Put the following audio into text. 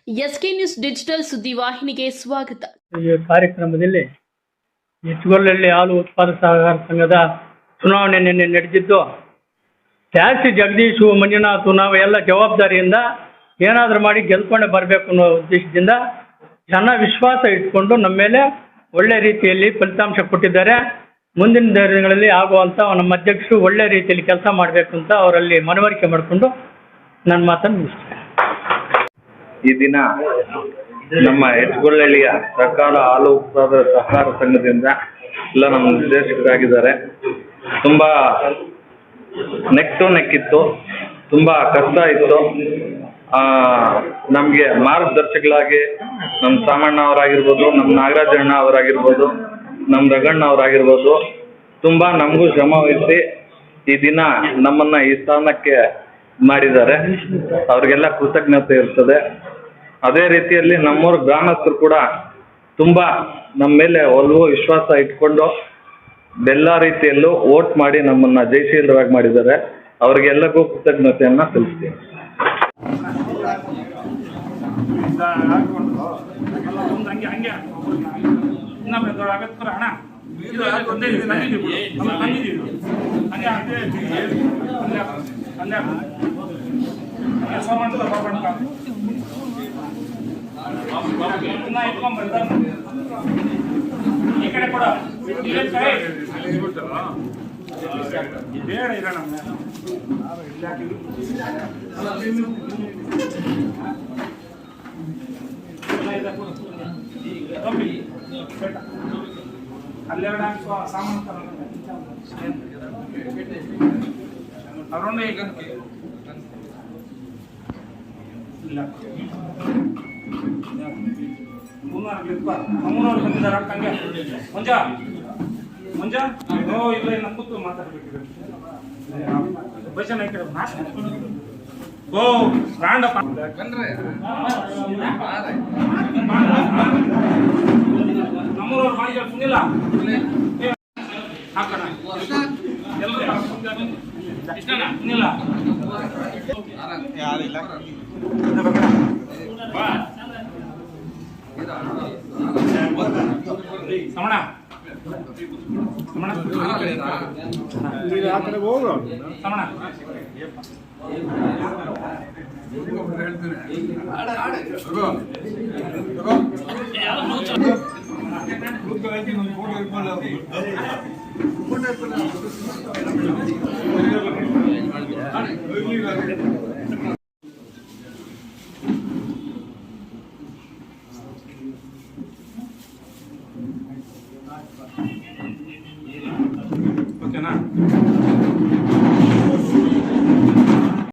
SK news digital ಸುದ್ದಿವಾಹಿನಿಗೆ ಸ್ವಾಗತ. ಈ ಕಾರ್ಯಕ್ರಮದಲ್ಲಿ ಎಚ್ಚುಗೊಳ್ಳಲ್ಲಿ ಹಾಲು ಉತ್ಪಾದಕ ಸಹಕಾರ ಸಂಘದ ಚುನಾವಣೆ ನಿನ್ನೆ ನಡೆದಿದ್ದು, ಟ್ಯಾಕ್ಸಿ ಜಗದೀಶ್ ಮಂಜುನಾಥ್ ನಾವು ಎಲ್ಲ ಜವಾಬ್ದಾರಿಯಿಂದ ಏನಾದರೂ ಮಾಡಿ ಗೆಲ್ಕೊಂಡೆ ಬರಬೇಕು ಅನ್ನೋ ಉದ್ದೇಶದಿಂದ ಜನ ವಿಶ್ವಾಸ ಇಟ್ಕೊಂಡು ನಮ್ಮ ಮೇಲೆ ಒಳ್ಳೆ ರೀತಿಯಲ್ಲಿ ಫಲಿತಾಂಶ ಕೊಟ್ಟಿದ್ದಾರೆ. ಮುಂದಿನ ದಿನಗಳಲ್ಲಿ ಆಗುವಂಥ ನಮ್ಮ ಅಧ್ಯಕ್ಷರು ಒಳ್ಳೆ ರೀತಿಯಲ್ಲಿ ಕೆಲಸ ಮಾಡಬೇಕು ಅಂತ ಅವರಲ್ಲಿ ಮನವರಿಕೆ ಮಾಡಿಕೊಂಡು ನನ್ನ ಮಾತನ್ನು ಮುಗಿಸ್ತೇನೆ. ಈ ದಿನ ನಮ್ಮ ಎಚ್ಚುಗೊಳ್ಳಳ್ಳಿಯ ಸರ್ಕಾರ ಹಾಲು ಉತ್ಪಾದಕ ಸಹಕಾರ ಸಂಘದಿಂದ ಎಲ್ಲ ನಮ್ಮ ನಿರ್ದೇಶಕರಾಗಿದ್ದಾರೆ. ತುಂಬಾ ನೆಕ್ಕಿತ್ತು, ತುಂಬಾ ಕಷ್ಟ ಇತ್ತು. ನಮಗೆ ಮಾರ್ಗದರ್ಶಕರಾಗಿ ನಮ್ಮ ಸಾಮಣ್ಣ ಅವರಾಗಿರ್ಬೋದು, ನಮ್ಮ ನಾಗರಾಜಣ್ಣ ಅವರಾಗಿರ್ಬೋದು, ನಮ್ಮ ರಗಣ್ಣ ಅವರಾಗಿರ್ಬೋದು, ತುಂಬಾ ನಮಗೂ ಶ್ರಮ ವಹಿಸಿ ಈ ದಿನ ನಮ್ಮನ್ನ ಈ ಸ್ಥಾನಕ್ಕೆ ಮಾಡಿದ್ದಾರೆ. ಅವ್ರಿಗೆಲ್ಲ ಕೃತಜ್ಞತೆ ಇರ್ತದೆ. ಅದೇ ರೀತಿಯಲ್ಲಿ ನಮ್ಮೂರು ಗ್ರಾಮಸ್ಥರು ಕೂಡ ತುಂಬಾ ನಮ್ಮ ಮೇಲೆ ಒಲವು ವಿಶ್ವಾಸ ಇಟ್ಕೊಂಡು ಎಲ್ಲ ರೀತಿಯಲ್ಲೂ ವೋಟ್ ಮಾಡಿ ನಮ್ಮನ್ನ ಜಯಶೀಲರಾಗಿ ಮಾಡಿದ್ದಾರೆ. ಅವ್ರಿಗೆಲ್ಲರಿಗೂ ಕೃತಜ್ಞತೆಯನ್ನ ಸಲ್ಲಿಸ್ತೀನಿ. ಈ ಕಡೆ ಕೂಡ ಬೇಡ ಇರೋಣ. ಅಲ್ಲೆರಡ ಸಾಮಾನು ಅವರೊಂದು ಈಗ ಇಲ್ಲ ನಮ್ಮೂರವ್ರು ಬಂದಿದ್ದಾರೆ. ಅಕ್ಕಂಗೆ ಮುಂಜಾ ಓ ಇಲ್ಲ ನಮ್ಮ ಕೂತು ಮಾತಾಡ್ಬೇಕಿದೆ. ಬೈಸನ್ ಹಾಕಿ ಓ ರಾಂಡಪ್ಪ ನಮ್ಮೂರವ್ರು ಮಾಡಿದ ಸುನಿಲ್ಲ ಹಾಕೋಣ ಇಷ್ಟನ ಸುನಿಲ್ಲ ಸಮಣ ಸಮಣ ಹೋಗು ಸಮಣ ಓಕೆನಾ?